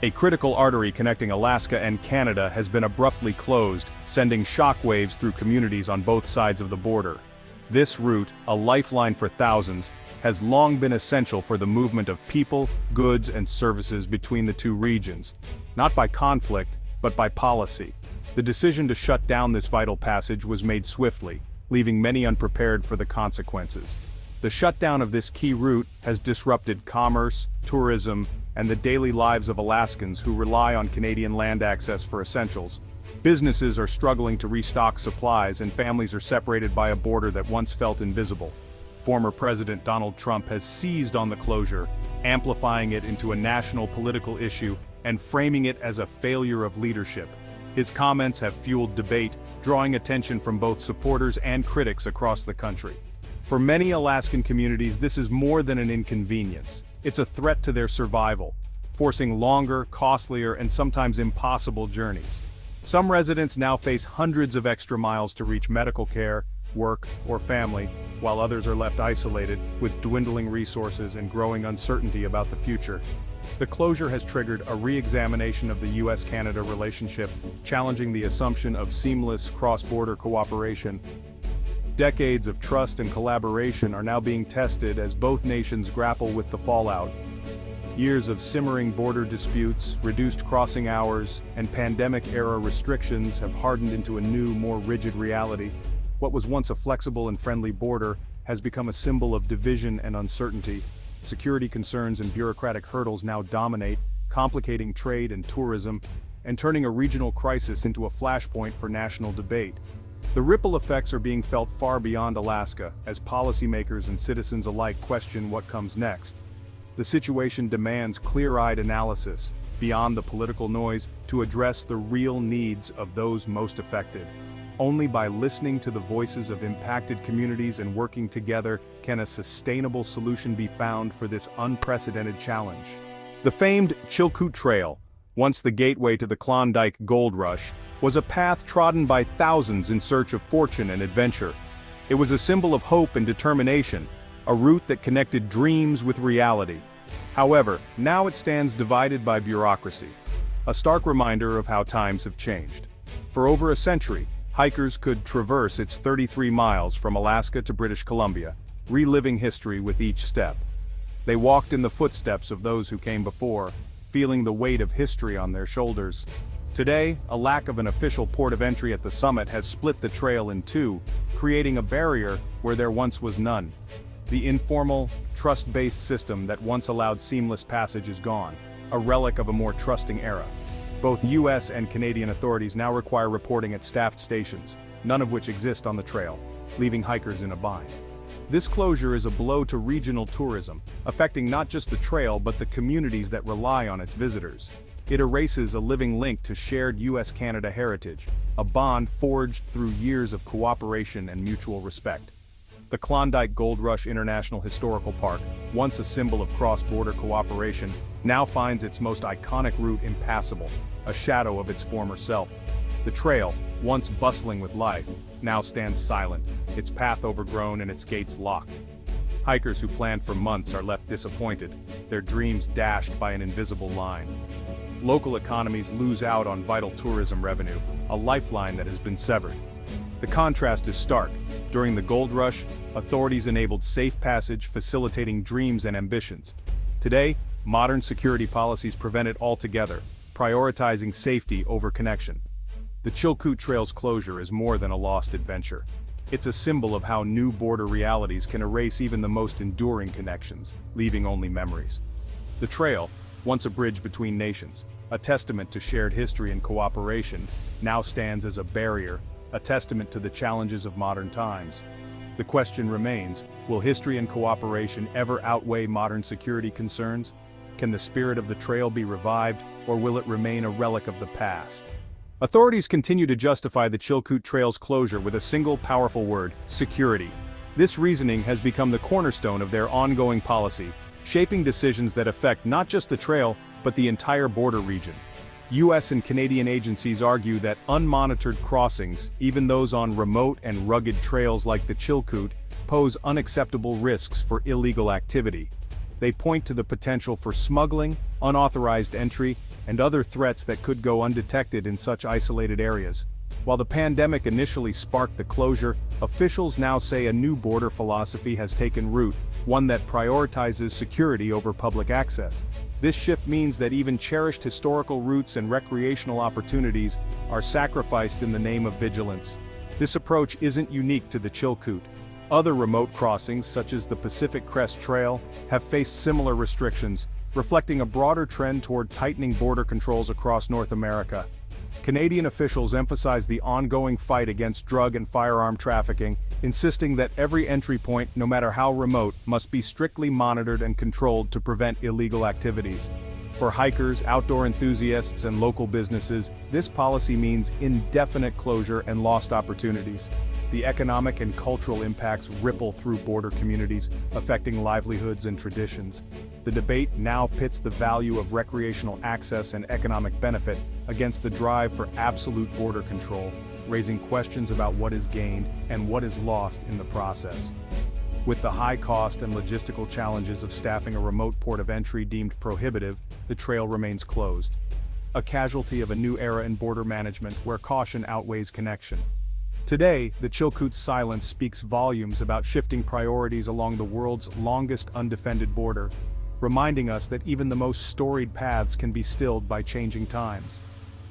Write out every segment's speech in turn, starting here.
A critical artery connecting Alaska and Canada has been abruptly closed, sending shockwaves through communities on both sides of the border. This route, a lifeline for thousands, has long been essential for the movement of people, goods, and services between the two regions. Not by conflict, but by policy. The decision to shut down this vital passage was made swiftly, leaving many unprepared for the consequences. The shutdown of this key route has disrupted commerce, tourism, and the daily lives of Alaskans who rely on Canadian land access for essentials. Businesses are struggling to restock supplies and families are separated by a border that once felt invisible. Former President Donald Trump has seized on the closure, amplifying it into a national political issue and framing it as a failure of leadership. His comments have fueled debate, drawing attention from both supporters and critics across the country. For many Alaskan communities, this is more than an inconvenience. It's a threat to their survival, forcing longer, costlier, and sometimes impossible journeys. Some residents now face hundreds of extra miles to reach medical care, work, or family, while others are left isolated, with dwindling resources and growing uncertainty about the future. The closure has triggered a re-examination of the US-Canada relationship, challenging the assumption of seamless cross-border cooperation. Decades of trust and collaboration are now being tested as both nations grapple with the fallout. Years of simmering border disputes, reduced crossing hours, and pandemic-era restrictions have hardened into a new, more rigid reality. What was once a flexible and friendly border has become a symbol of division and uncertainty. Security concerns and bureaucratic hurdles now dominate, complicating trade and tourism, and turning a regional crisis into a flashpoint for national debate. The ripple effects are being felt far beyond Alaska, as policymakers and citizens alike question what comes next. The situation demands clear-eyed analysis, beyond the political noise, to address the real needs of those most affected. Only by listening to the voices of impacted communities and working together can a sustainable solution be found for this unprecedented challenge. The famed Chilkoot Trail, once the gateway to the Klondike Gold Rush, was a path trodden by thousands in search of fortune and adventure. It was a symbol of hope and determination, a route that connected dreams with reality. However, now it stands divided by bureaucracy, a stark reminder of how times have changed. For over a century, hikers could traverse its 33 miles from Alaska to British Columbia, reliving history with each step. They walked in the footsteps of those who came before, feeling the weight of history on their shoulders. Today, a lack of an official port of entry at the summit has split the trail in two, creating a barrier where there once was none. The informal, trust-based system that once allowed seamless passage is gone, a relic of a more trusting era. Both US and Canadian authorities now require reporting at staffed stations, none of which exist on the trail, leaving hikers in a bind. This closure is a blow to regional tourism, affecting not just the trail but the communities that rely on its visitors. It erases a living link to shared US-Canada heritage, a bond forged through years of cooperation and mutual respect. The Klondike Gold Rush International Historical Park, once a symbol of cross-border cooperation, now finds its most iconic route impassable, a shadow of its former self. The trail, once bustling with life, now stands silent, its path overgrown and its gates locked. Hikers who planned for months are left disappointed, their dreams dashed by an invisible line. Local economies lose out on vital tourism revenue, a lifeline that has been severed. The contrast is stark. During the gold rush, authorities enabled safe passage, facilitating dreams and ambitions. Today, modern security policies prevent it altogether, prioritizing safety over connection. The Chilkoot Trail's closure is more than a lost adventure. It's a symbol of how new border realities can erase even the most enduring connections, leaving only memories. The trail, once a bridge between nations, a testament to shared history and cooperation, now stands as a barrier, a testament to the challenges of modern times. The question remains, will history and cooperation ever outweigh modern security concerns? Can the spirit of the trail be revived, or will it remain a relic of the past? Authorities continue to justify the Chilkoot Trail's closure with a single powerful word: security. This reasoning has become the cornerstone of their ongoing policy, shaping decisions that affect not just the trail, but the entire border region. US and Canadian agencies argue that unmonitored crossings, even those on remote and rugged trails like the Chilkoot, pose unacceptable risks for illegal activity. They point to the potential for smuggling, unauthorized entry, and other threats that could go undetected in such isolated areas. While the pandemic initially sparked the closure, officials now say a new border philosophy has taken root, one that prioritizes security over public access. This shift means that even cherished historical routes and recreational opportunities are sacrificed in the name of vigilance. This approach isn't unique to the Chilkoot. Other remote crossings, such as the Pacific Crest Trail, have faced similar restrictions, reflecting a broader trend toward tightening border controls across North America. Canadian officials emphasize the ongoing fight against drug and firearm trafficking, insisting that every entry point, no matter how remote, must be strictly monitored and controlled to prevent illegal activities. For hikers, outdoor enthusiasts, and local businesses, this policy means indefinite closure and lost opportunities. The economic and cultural impacts ripple through border communities, affecting livelihoods and traditions. The debate now pits the value of recreational access and economic benefit against the drive for absolute border control, raising questions about what is gained and what is lost in the process. With the high cost and logistical challenges of staffing a remote port of entry deemed prohibitive, the trail remains closed. A casualty of a new era in border management where caution outweighs connection. Today, the Chilkoot's silence speaks volumes about shifting priorities along the world's longest undefended border, reminding us that even the most storied paths can be stilled by changing times.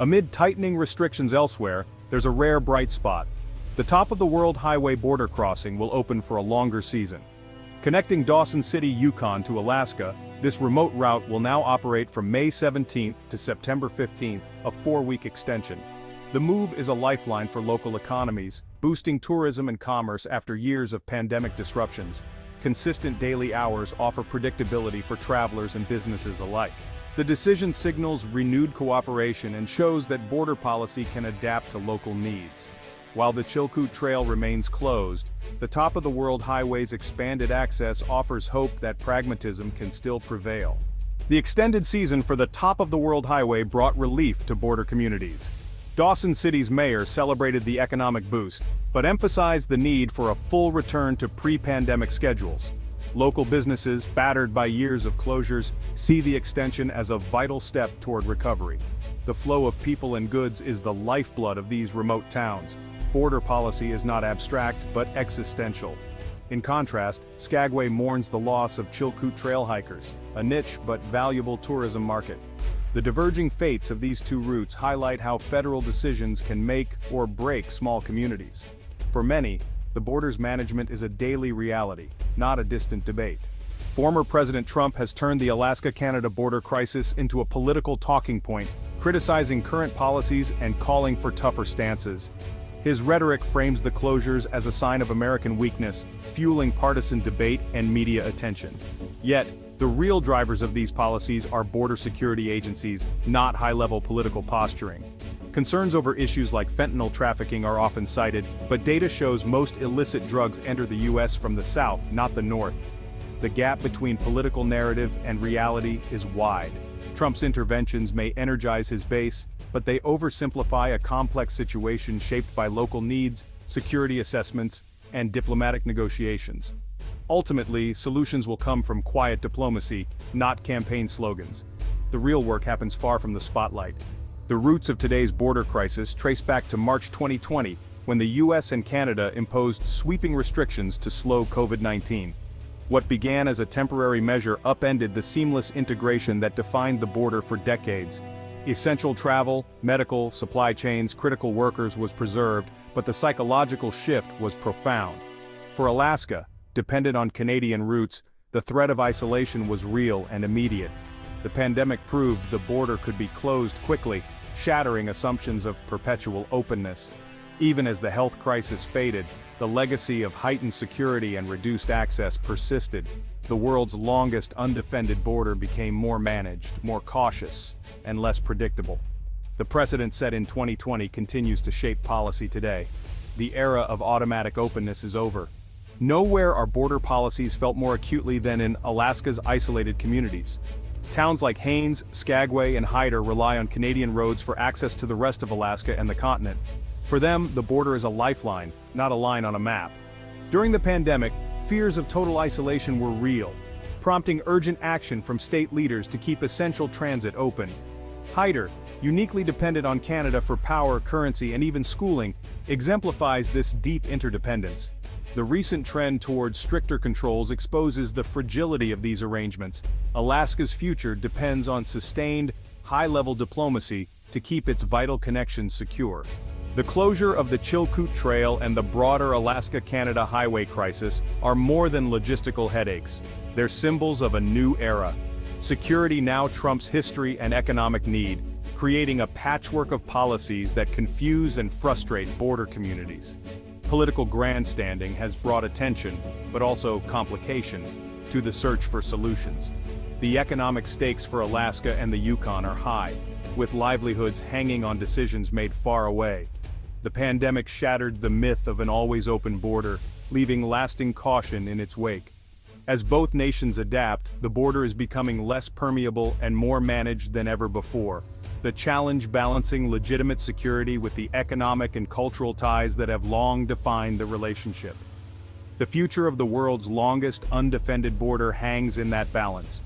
Amid tightening restrictions elsewhere, there's a rare bright spot. The top of the World Highway border crossing will open for a longer season. Connecting Dawson City, Yukon to Alaska, this remote route will now operate from May 17th to September 15th, a 4-week extension. The move is a lifeline for local economies, boosting tourism and commerce after years of pandemic disruptions. Consistent daily hours offer predictability for travelers and businesses alike. The decision signals renewed cooperation and shows that border policy can adapt to local needs. While the Chilkoot Trail remains closed, the Top of the World Highway's expanded access offers hope that pragmatism can still prevail. The extended season for the Top of the World Highway brought relief to border communities. Dawson City's mayor celebrated the economic boost, but emphasized the need for a full return to pre-pandemic schedules. Local businesses, battered by years of closures, see the extension as a vital step toward recovery. The flow of people and goods is the lifeblood of these remote towns. Border policy is not abstract, but existential. In contrast, Skagway mourns the loss of Chilkoot trail hikers, a niche but valuable tourism market. The diverging fates of these two routes highlight how federal decisions can make or break small communities. For many, the border's management is a daily reality, not a distant debate. Former President Trump has turned the Alaska-Canada border crisis into a political talking point, criticizing current policies and calling for tougher stances. His rhetoric frames the closures as a sign of American weakness, fueling partisan debate and media attention. Yet, the real drivers of these policies are border security agencies, not high-level political posturing. Concerns over issues like fentanyl trafficking are often cited, but data shows most illicit drugs enter the U.S. from the south, not the north. The gap between political narrative and reality is wide. Trump's interventions may energize his base, but they oversimplify a complex situation shaped by local needs, security assessments, and diplomatic negotiations. Ultimately, solutions will come from quiet diplomacy, not campaign slogans. The real work happens far from the spotlight. The roots of today's border crisis trace back to March 2020, when the US and Canada imposed sweeping restrictions to slow COVID-19. What began as a temporary measure upended the seamless integration that defined the border for decades. Essential travel, medical, supply chains, critical workers was preserved, but the psychological shift was profound. For Alaska, dependent on Canadian routes, the threat of isolation was real and immediate. The pandemic proved the border could be closed quickly, shattering assumptions of perpetual openness. Even as the health crisis faded, the legacy of heightened security and reduced access persisted. The world's longest undefended border became more managed, more cautious, and less predictable. The precedent set in 2020 continues to shape policy today. The era of automatic openness is over. Nowhere are border policies felt more acutely than in Alaska's isolated communities. Towns like Haines, Skagway, and Hyder rely on Canadian roads for access to the rest of Alaska and the continent. For them, the border is a lifeline, not a line on a map. During the pandemic, fears of total isolation were real. prompting urgent action from state leaders to keep essential transit open. Hyder, uniquely dependent on Canada for power, currency, and even schooling, exemplifies this deep interdependence. The recent trend towards stricter controls exposes the fragility of these arrangements. Alaska's future depends on sustained, high-level diplomacy to keep its vital connections secure. The closure of the Chilkoot Trail and the broader Alaska-Canada highway crisis are more than logistical headaches. They're symbols of a new era. Security now trumps history and economic need, creating a patchwork of policies that confuse and frustrate border communities. Political grandstanding has brought attention, but also complication, to the search for solutions. The economic stakes for Alaska and the Yukon are high, with livelihoods hanging on decisions made far away. The pandemic shattered the myth of an always-open border, leaving lasting caution in its wake. As both nations adapt, the border is becoming less permeable and more managed than ever before. The challenge balancing legitimate security with the economic and cultural ties that have long defined the relationship. The future of the world's longest undefended border hangs in that balance,